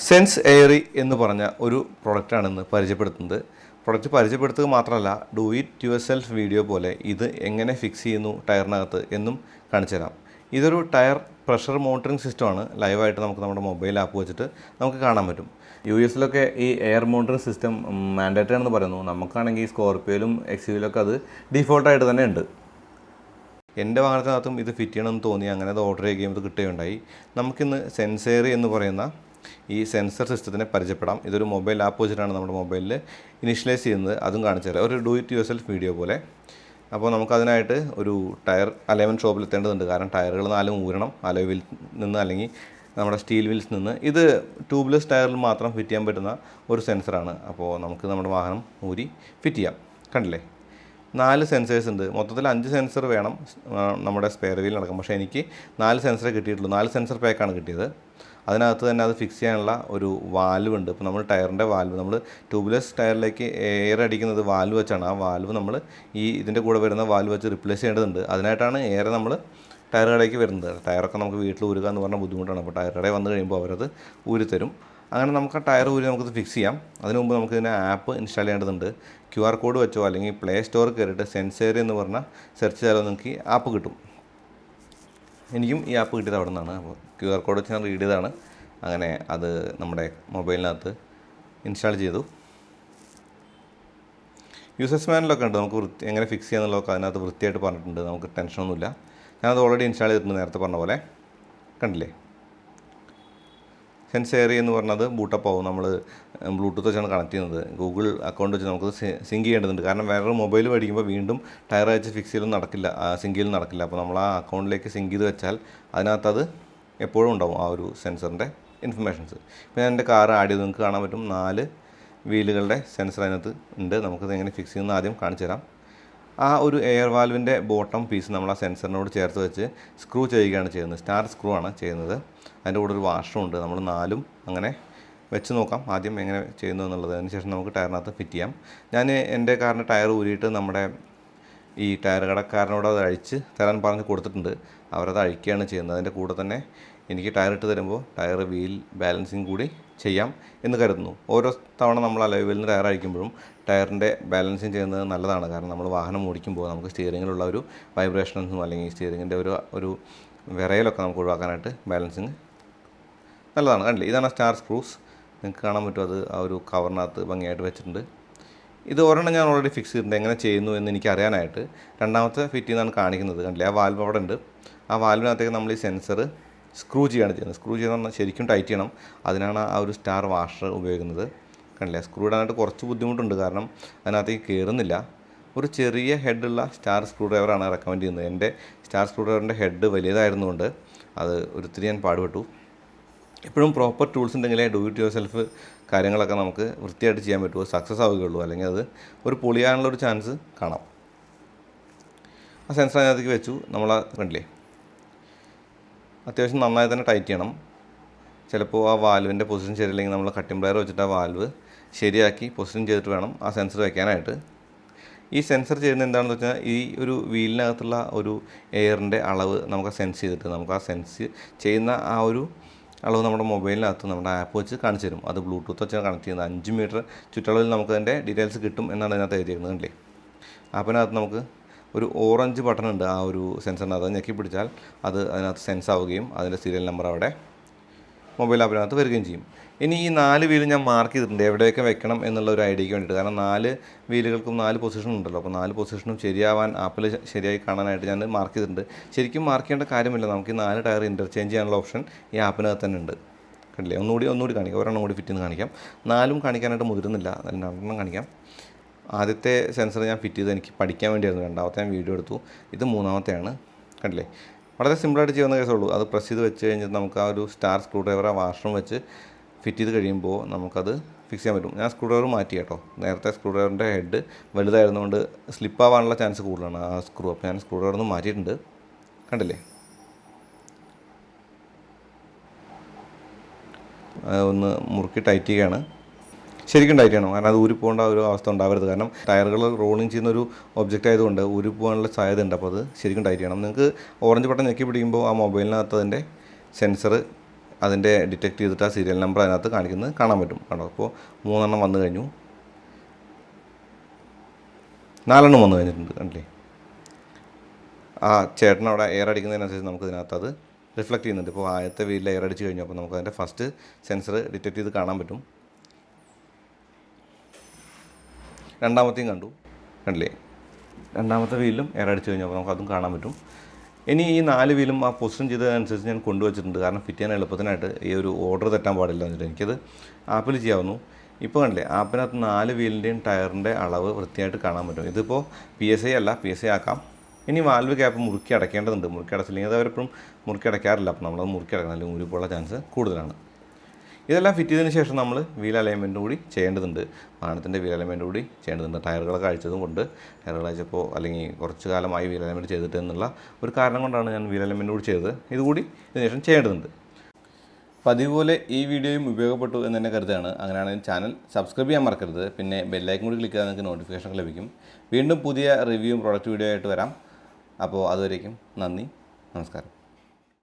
SensAiry എന്ന് പറഞ്ഞ ഒരു പ്രൊഡക്റ്റാണെന്ന് പരിചയപ്പെടുത്തുന്നത്. പ്രൊഡക്റ്റ് പരിചയപ്പെടുത്തുക മാത്രമല്ല, do it your self video പോലെ ഇത് എങ്ങനെ ഫിക്സ് ചെയ്യുന്നു ടയറിനകത്ത് എന്നും കാണിച്ചു തരാം. ഇതൊരു ടയർ പ്രഷർ മോണിറ്ററിംഗ് സിസ്റ്റമാണ്. ലൈവായിട്ട് നമുക്ക് നമ്മുടെ മൊബൈൽ ആപ്പ് വെച്ചിട്ട് നമുക്ക് കാണാൻ പറ്റും. US-ലൊക്കെ ഈ എയർ മോണിറ്ററിംഗ് സിസ്റ്റം മാൻഡേറ്ററി ആണെന്ന് പറയുന്നു. നമുക്കാണെങ്കിൽ സ്കോർപ്പിയോയിലും XUV-ലൊക്കെ അത് ഡീഫോൾട്ടായിട്ട് തന്നെ ഉണ്ട്. എൻ്റെ വാഹനത്തിനകത്തും ഇത് ഫിറ്റ് ചെയ്യണമെന്ന് തോന്നി, അങ്ങനെ അത് ഓർഡർ ചെയ്യുകയും ഇത് കിട്ടുകയുണ്ടായി. നമുക്കിന്ന് SensAiry എന്ന് പറയുന്ന ഈ സെൻസർ സിസ്റ്റത്തിനെ പരിചയപ്പെടാം. ഇതൊരു മൊബൈൽ ആപ്പ് വെച്ചിട്ടാണ് നമ്മുടെ മൊബൈലിൽ ഇനിഷ്യലൈസ് ചെയ്യുന്നത്. അതും കാണിച്ചു തരാം, ഒരു do it your self video പോലെ. അപ്പോൾ നമുക്കതിനായിട്ട് ഒരു ടയർ അലൈൻമെൻറ്റ് ഷോപ്പിൽ എത്തേണ്ടതുണ്ട്. കാരണം ടയറുകൾ 4 ഊരണം, അലോയ് വീൽ നിന്ന് അല്ലെങ്കിൽ നമ്മുടെ സ്റ്റീൽ വീൽസ് നിന്ന്. ഇത് ട്യൂബ്ലെസ് ടയറിൽ മാത്രം ഫിറ്റ് ചെയ്യാൻ പറ്റുന്ന ഒരു സെൻസറാണ്. അപ്പോൾ നമുക്ക് നമ്മുടെ വാഹനം ഊരി ഫിറ്റ് ചെയ്യാം. കണ്ടില്ലേ, 4 സെൻസേഴ്സ് ഉണ്ട്. മൊത്തത്തിൽ 5 സെൻസർ വേണം നമ്മുടെ സ്പെയർ വീൽ നടക്കും. പക്ഷേ എനിക്ക് 4 സെൻസറേ കിട്ടിയിട്ടുള്ളൂ. 4 സെൻസർ പാക്കാണ് കിട്ടിയത്. അതിനകത്ത് തന്നെ അത് ഫിക്സ് ചെയ്യാനുള്ള ഒരു വാൽവ് ഉണ്ട്. ഇപ്പോൾ നമ്മൾ ടയറിൻ്റെ വാൽവ്, നമ്മൾ ട്യൂബ്ലെസ് ടയറിലേക്ക് എയർ അടിക്കുന്നത് വാൽവ് വെച്ചാണ്. ആ വാൽവ് നമ്മൾ ഇതിൻ്റെ കൂടെ വരുന്ന വാൽവ് വെച്ച് റിപ്ലേസ് ചെയ്യേണ്ടതുണ്ട്. അതിനായിട്ടാണ് എയർ നമ്മൾ ടയർ കടയ്ക്ക് വരുന്നത്. ടയറൊക്കെ നമുക്ക് വീട്ടിൽ ഊരുക എന്ന് പറഞ്ഞാൽ ബുദ്ധിമുട്ടാണ്. അപ്പോൾ ടയർ കടയിൽ വന്നു കഴിയുമ്പോൾ അവരത് ഊരിത്തരും. അങ്ങനെ നമുക്ക് ആ ടയർ ഊരി നമുക്കത് ഫിക്സ് ചെയ്യാം. അതിന് മുമ്പ് നമുക്ക് ഇതിൻ്റെ ആപ്പ് ഇൻസ്റ്റാൾ ചെയ്യേണ്ടതുണ്ട്. QR കോഡ് വെച്ചോ അല്ലെങ്കിൽ പ്ലേ സ്റ്റോറിൽ കയറിയിട്ട് SensAiry എന്ന് പറഞ്ഞാൽ സെർച്ച് ചെയ്താലോ നിങ്ങൾക്ക് ആപ്പ് കിട്ടും. എനിക്കും ഈ ആപ്പ് കിട്ടിയത് അവിടെ നിന്നാണ്. അപ്പോൾ QR കോഡ് വെച്ച് ഞാൻ റീഡ് ചെയ്താണ്. അങ്ങനെ അത് നമ്മുടെ മൊബൈലിനകത്ത് ഇൻസ്റ്റാൾ ചെയ്തു. യൂസേഴ്സ് മാനുവലൊക്കെ ഉണ്ട്, നമുക്ക് എങ്ങനെ ഫിക്സ് ചെയ്യാന്നുള്ളതൊക്കെ അതിനകത്ത് വൃത്തിയായിട്ട് പറഞ്ഞിട്ടുണ്ട്. നമുക്ക് ടെൻഷനൊന്നുമില്ല. ഞാനത് ഓൾറെഡി ഇൻസ്റ്റാൾ ചെയ്തിട്ടുണ്ട്, നേരത്തെ പറഞ്ഞ പോലെ. കണ്ടില്ലേ, SensAiry എന്ന് പറഞ്ഞത് ബൂട്ടപ്പ് ആവും. നമ്മൾ ബ്ലൂടൂത്ത് വെച്ചാണ് കണക്ട് ചെയ്യുന്നത്. ഗൂഗിൾ അക്കൗണ്ട് വെച്ച് നമുക്ക് സിങ്ക് ചെയ്യേണ്ടതുണ്ട്. കാരണം വേറൊരു മൊബൈൽ മേടിക്കുമ്പോൾ വീണ്ടും ടയർ വെച്ച് ഫിക്സ് ചെയ്യലും നടക്കില്ല, സിങ്ക് ചെയ്യലും നടക്കില്ല. അപ്പോൾ നമ്മൾ ആ അക്കൗണ്ടിലേക്ക് സിങ്ക് ചെയ്ത് വെച്ചാൽ അതിനകത്ത് അത് എപ്പോഴും ഉണ്ടാവും, ആ ഒരു സെൻസറിൻ്റെ ഇൻഫർമേഷൻസ്. ഇപ്പോൾ ഞാൻ എൻ്റെ കാർ ആഡ് ചെയ്ത് നിങ്ങൾക്ക് കാണാൻ പറ്റും. 4 വീലുകളുടെ സെൻസർ അതിനകത്ത് ഉണ്ട്. നമുക്കത് എങ്ങനെ ഫിക്സ് ചെയ്യുന്നത് ആദ്യം കാണിച്ചു തരാം. ആ ഒരു എയർ വാൽവിൻ്റെ ബോട്ടം പീസ് നമ്മൾ ആ സെൻസറിനോട് ചേർത്ത് വെച്ച് സ്ക്രൂ ചെയ്യുകയാണ് ചെയ്യുന്നത്. സ്റ്റാർ സ്ക്രൂ ആണ് ചെയ്യുന്നത്. അതിൻ്റെ കൂടെ ഒരു വാഷറും ഉണ്ട്. നമ്മൾ 4ഉം അങ്ങനെ വെച്ച് നോക്കാം ആദ്യം എങ്ങനെ ചെയ്യുന്നു എന്നുള്ളത്. അതിനുശേഷം നമുക്ക് ടയറിനകത്ത് ഫിറ്റ് ചെയ്യാം. ഞാൻ എൻ്റെ കാറിൻ്റെ ടയർ ഊരിയിട്ട് നമ്മുടെ ഈ ടയർ കടക്കാരനോട് അത് അഴിച്ച് തരാൻ പറഞ്ഞ് കൊടുത്തിട്ടുണ്ട്. അവരത് അഴിക്കുകയാണ് ചെയ്യുന്നത്. അതിൻ്റെ കൂടെ തന്നെ എനിക്ക് ടയർ ഇട്ട് തരുമ്പോൾ ടയർ വീൽ ബാലൻസിങ് കൂടി ചെയ്യാം എന്ന് കരുതുന്നു. ഓരോ തവണ നമ്മൾ അലോയ് വീലിന് ടയർ അഴിക്കുമ്പോഴും ടയറിൻ്റെ ബാലൻസിങ് ചെയ്യുന്നത് നല്ലതാണ്. കാരണം നമ്മൾ വാഹനം ഓടിക്കുമ്പോൾ നമുക്ക് സ്റ്റിയറിങ്ങിലുള്ള ഒരു വൈബ്രേഷൻസും അല്ലെങ്കിൽ സ്റ്റിയറിങ്ങിൻ്റെ ഒരു വിറയലൊക്കെ നമുക്ക് ഒഴിവാക്കാനായിട്ട് ബാലൻസിങ് നല്ലതാണ്. കണ്ടില്ലേ, ഇതാണ് സ്റ്റാർ സ്ക്രൂസ്. നിങ്ങൾക്ക് കാണാൻ പറ്റും, അത് ആ ഒരു കവറിനകത്ത് ഭംഗിയായിട്ട് വെച്ചിട്ടുണ്ട്. ഇത് ഒരെണ്ണം ഞാൻ ഓൾറെഡി ഫിക്സ് ചെയ്തിട്ടുണ്ട്. എങ്ങനെ ചെയ്യുന്നു എന്ന് എനിക്ക് അറിയാനായിട്ട് രണ്ടാമത്തെ ഫിറ്റ് ചെയ്യുന്നതാണ് കാണിക്കുന്നത്. കണ്ടില്ലേ, ആ വാൽവ് അവിടെ ഉണ്ട്. ആ വാൽവിനകത്തേക്ക് നമ്മൾ ഈ സെൻസർ സ്ക്രൂ ചെയ്യുകയാണ് ചെയ്യുന്നത്. സ്ക്രൂ ചെയ്യുന്ന ശരിക്കും ടൈറ്റ് ചെയ്യണം. അതിനാണ് ആ ഒരു സ്റ്റാർ വാഷർ ഉപയോഗിക്കുന്നത്. കണ്ടില്ലേ, സ്ക്രൂ ഇടാനായിട്ട് കുറച്ച് ബുദ്ധിമുട്ടുണ്ട്. കാരണം അതിനകത്തേക്ക് കയറുന്നില്ല. ഒരു ചെറിയ ഹെഡുള്ള സ്റ്റാർ സ്ക്രൂ ഡ്രൈവറാണ് റെക്കമെൻഡ് ചെയ്യുന്നത്. എൻ്റെ സ്റ്റാർ സ്ക്രൂ ഡ്രൈവറിൻ്റെ ഹെഡ് വലിയതായിരുന്നുകൊണ്ട് അത് ഒത്തിരി ഞാൻ പാടുപെട്ടു. എപ്പോഴും പ്രോപ്പർ ടൂൾസ് ഉണ്ടെങ്കിലേ ഡു ഇറ്റ് യുവർ സെൽഫ് കാര്യങ്ങളൊക്കെ നമുക്ക് വൃത്തിയായിട്ട് ചെയ്യാൻ പറ്റുമോ, സക്സസ് ആവുകയുള്ളൂ. അല്ലെങ്കിൽ അത് ഒരു പൊളിയാനുള്ളൊരു ചാൻസ് കാണാം. ആ സെൻസർ അതിനകത്തേക്ക് വെച്ചു. നമ്മൾ കണ്ടില്ലേ, അത്യാവശ്യം നന്നായി തന്നെ ടൈറ്റ് ചെയ്യണം. ചിലപ്പോൾ ആ വാൽവിൻ്റെ പൊസിഷൻ ശരിയില്ലെങ്കിൽ നമ്മൾ കട്ടിംഗ് പ്ലെയർ വെച്ചിട്ട് ആ വാൽവ് ശരിയാക്കി പൊസിഷൻ ചെയ്തിട്ട് വേണം ആ സെൻസർ വയ്ക്കാനായിട്ട്. ഈ സെൻസർ ചെയ്യുന്നത് എന്താണെന്ന് വെച്ചാൽ ഈ ഒരു വീലിനകത്തുള്ള ഒരു എയറിൻ്റെ അളവ് നമുക്ക് സെൻസ് ചെയ്തിട്ട് നമുക്ക് ആ സെൻസ് ചെയ്യുന്ന ആ ഒരു അളവ് നമ്മുടെ മൊബൈലിനകത്ത് നമ്മുടെ ആപ്പ് വെച്ച് കാണിച്ചു തരും. അത് ബ്ലൂടൂത്ത് വെച്ചാണ് കണക്ട് ചെയ്യുന്നത്. 5 മീറ്റർ ചുറ്റളവിൽ നമുക്ക് അതിൻ്റെ ഡീറ്റെയിൽസ് കിട്ടും എന്നാണ് അതിനകത്ത് എഴുതിയിരിക്കുന്നത്. അല്ലേ, ആപ്പിനകത്ത് നമുക്ക് ഒരു ഓറഞ്ച് ബട്ടൺ ഉണ്ട് ആ ഒരു സെൻസറിനകത്ത്. അത് ഞെക്കി പിടിച്ചാൽ അത് അതിനകത്ത് സെൻസ് ആവുകയും അതിൻ്റെ സീരിയൽ നമ്പർ അവിടെ മൊബൈൽ ആപ്പിനകത്ത് വരികയും ചെയ്യും. ഇനി ഈ 4 വീല് ഞാൻ മാർക്ക് ചെയ്തിട്ടുണ്ട് എവിടെയൊക്കെ വെക്കണം എന്നുള്ള ഒരു ഐഡിയയ്ക്ക് വേണ്ടിയിട്ട്. കാരണം 4 വീലുകൾക്കും 4 പൊസിഷൻ ഉണ്ടല്ലോ. അപ്പോൾ 4 പൊസിഷനും ശരിയാവാൻ ആപ്പിൽ ശരിയായി കാണാനായിട്ട് ഞാൻ മാർക്ക് ചെയ്തിട്ടുണ്ട്. ശരിക്കും മാർക്ക് ചെയ്യേണ്ട കാര്യമില്ല. നമുക്ക് ഈ 4 ടയർ ഇൻ്റർചേഞ്ച് ചെയ്യാനുള്ള ഓപ്ഷൻ ഈ ആപ്പിനകത്ത് തന്നെ ഉണ്ട്. കണ്ടില്ലേ, ഒന്നുകൂടി കാണിക്കാം. ഒരെണ്ണം കൂടി ഫിറ്റ് ചെയ്ത് കാണിക്കാം. 4ഉം കാണിക്കാനായിട്ട് മുതിരുന്നില്ല, 2 കാണിക്കാം. ആദ്യത്തെ സെൻസർ ഞാൻ ഫിറ്റ് ചെയ്ത് എനിക്ക് പഠിക്കാൻ വേണ്ടിയായിരുന്നു. രണ്ടാമത്തെ ഞാൻ വീഡിയോ എടുത്തു. ഇത് 3ാമത്തെയാണ്. കണ്ടില്ലേ, വളരെ സിമ്പിളായിട്ട് ചെയ്യുന്ന കേസുള്ളൂ. അത് പ്രസ് ചെയ്ത് വെച്ച് കഴിഞ്ഞിട്ട് നമുക്ക് ആ ഒരു സ്റ്റാർ സ്ക്രൂ ഡ്രൈവർ ആ വാഷറും വെച്ച് ഫിറ്റ് ചെയ്ത് കഴിയുമ്പോൾ നമുക്കത് ഫിക്സ് ചെയ്യാൻ പറ്റും. ഞാൻ സ്ക്രൂ ഡ്രൈവർ മാറ്റി കേട്ടോ. നേരത്തെ സ്ക്രൂ ഡ്രൈവറിൻ്റെ ഹെഡ് വലുതായിരുന്നുകൊണ്ട് സ്ലിപ്പാവാനുള്ള ചാൻസ് കൂടുതലാണ് ആ സ്ക്രൂ. അപ്പോൾ ഞാൻ സ്ക്രൂ ഡ്രൈവർ ഒന്ന് മാറ്റിയിട്ടുണ്ട്. കണ്ടില്ലേ, ഒന്ന് മുറുക്കി ടൈറ്റ് ചെയ്യുകയാണ്. ശരിക്കും ടൈറ്റ് ചെയ്യണം. കാരണം അത് ഊരിപ്പോകേണ്ട ഒരു അവസ്ഥ ഉണ്ടാവരുത്. കാരണം ടയറുകൾ റോളിങ് ചെയ്യുന്ന ഒരു ഒബ്ജക്റ്റ് ആയതുകൊണ്ട് ഊരിപ്പോകാനുള്ള സാധ്യത ഉണ്ട്. അപ്പോൾ അത് ശരിക്കും ടൈറ്റ് ചെയ്യണം. നിങ്ങൾക്ക് ഓറഞ്ച് ബട്ടൺ ഞെക്കി പിടിക്കുമ്പോൾ ആ മൊബൈലിനകത്ത് അതിൻ്റെ സെൻസർ അതിൻ്റെ ഡിറ്റക്ട് ചെയ്തിട്ട് ആ സീരിയൽ നമ്പർ അതിനകത്ത് കാണിക്കുന്നത് കാണാൻ പറ്റും. കണ്ടോ, അപ്പോൾ 3 എണ്ണം വന്നു കഴിഞ്ഞു, 4 എണ്ണം വന്നു കഴിഞ്ഞിട്ടുണ്ട്. കണ്ടില്ലേ, ആ ചേട്ടൻ അവിടെ എയർ അടിക്കുന്നതിനനുസരിച്ച് നമുക്ക് ഇതിനകത്ത് അത് റിഫ്ലക്റ്റ് ചെയ്യുന്നുണ്ട്. ഇപ്പോൾ ആദ്യത്തെ വീലിൽ എയർ അടിച്ച് കഴിഞ്ഞു, അപ്പോൾ നമുക്ക് അതിൻ്റെ ഫസ്റ്റ് സെൻസർ ഡിറ്റക്ട് ചെയ്ത് കാണാൻ പറ്റും. രണ്ടാമത്തെയും കണ്ടു, കണ്ടില്ലേ, രണ്ടാമത്തെ വീലിലും എയർ അടിച്ച് കഴിഞ്ഞു, അപ്പോൾ നമുക്കതും കാണാൻ പറ്റും. ഇനി ഈ 4 വീലും ആ പൊസിഷൻ ചെയ്തതനുസരിച്ച് ഞാൻ കൊണ്ടുവച്ചിട്ടുണ്ട്. കാരണം ഫിറ്റ് ചെയ്യാൻ എളുപ്പത്തിനായിട്ട് ഈ ഒരു ഓർഡർ തെറ്റാൻ പാടില്ല എന്നിട്ട് എനിക്കത് ആപ്പിൽ ചെയ്യാവുന്നു. ഇപ്പോൾ കണ്ടില്ലേ, ആപ്പിനകത്ത് 4 വീലിൻ്റെയും ടയറിൻ്റെ അളവ് വൃത്തിയായിട്ട് കാണാൻ പറ്റും. ഇതിപ്പോൾ PSI അല്ല, PSI ആക്കാം. ഇനി വാൽവ് ക്യാപ്പ് മുറുക്കി അടയ്ക്കേണ്ടതുണ്ട്. മുറുക്കി അടച്ചില്ലെങ്കിൽ അത് അവരെപ്പോഴും മുറുക്കി അടയ്ക്കാറില്ല. അപ്പോൾ നമ്മളത് മുറുക്കി അടക്കണം, അല്ലെങ്കിൽ ഊരിപ്പോയുള്ള ചാൻസ് കൂടുതലാണ്. ഇതെല്ലാം ഫിറ്റ് ചെയ്തതിന് ശേഷം നമ്മൾ വീൽ അലൈൻമെൻറ്റ് കൂടി ചെയ്യേണ്ടതുണ്ട്. വാഹനത്തിൻ്റെ വീൽ അലൈൻമെൻറ്റ് കൂടി ചെയ്യേണ്ടതുണ്ട്. ടയറുകളൊക്കെ അഴിച്ചതും കൊണ്ട്, ടയറുകൾ അഴിച്ചപ്പോൾ അല്ലെങ്കിൽ കുറച്ച് കാലമായി വീൽ അലൈൻമെൻറ്റ് ചെയ്തിട്ട് എന്നുള്ള ഒരു കാരണം കൊണ്ടാണ് ഞാൻ വീൽ അലൈൻമെൻറ്റ് കൂടി ചെയ്തത്. ഇതുകൂടി ഇതിന് ശേഷം ചെയ്യേണ്ടതുണ്ട്. പതിവ് പോലെ ഈ വീഡിയോയും ഉപയോഗപ്പെട്ടു എന്ന് തന്നെ കരുതാണ്. അങ്ങനെയാണെങ്കിൽ ചാനൽ സബ്സ്ക്രൈബ് ചെയ്യാൻ മറക്കരുത്. പിന്നെ ബെല്ലൈക്കൻ കൂടി ക്ലിക്ക് ചെയ്താൽ നിങ്ങൾക്ക് നോട്ടിഫിക്കേഷൻ ലഭിക്കും. വീണ്ടും പുതിയ റിവ്യൂവും പ്രൊഡക്റ്റ് വീഡിയോ ആയിട്ട് വരാം. അപ്പോൾ അതുവരേക്കും നന്ദി, നമസ്കാരം.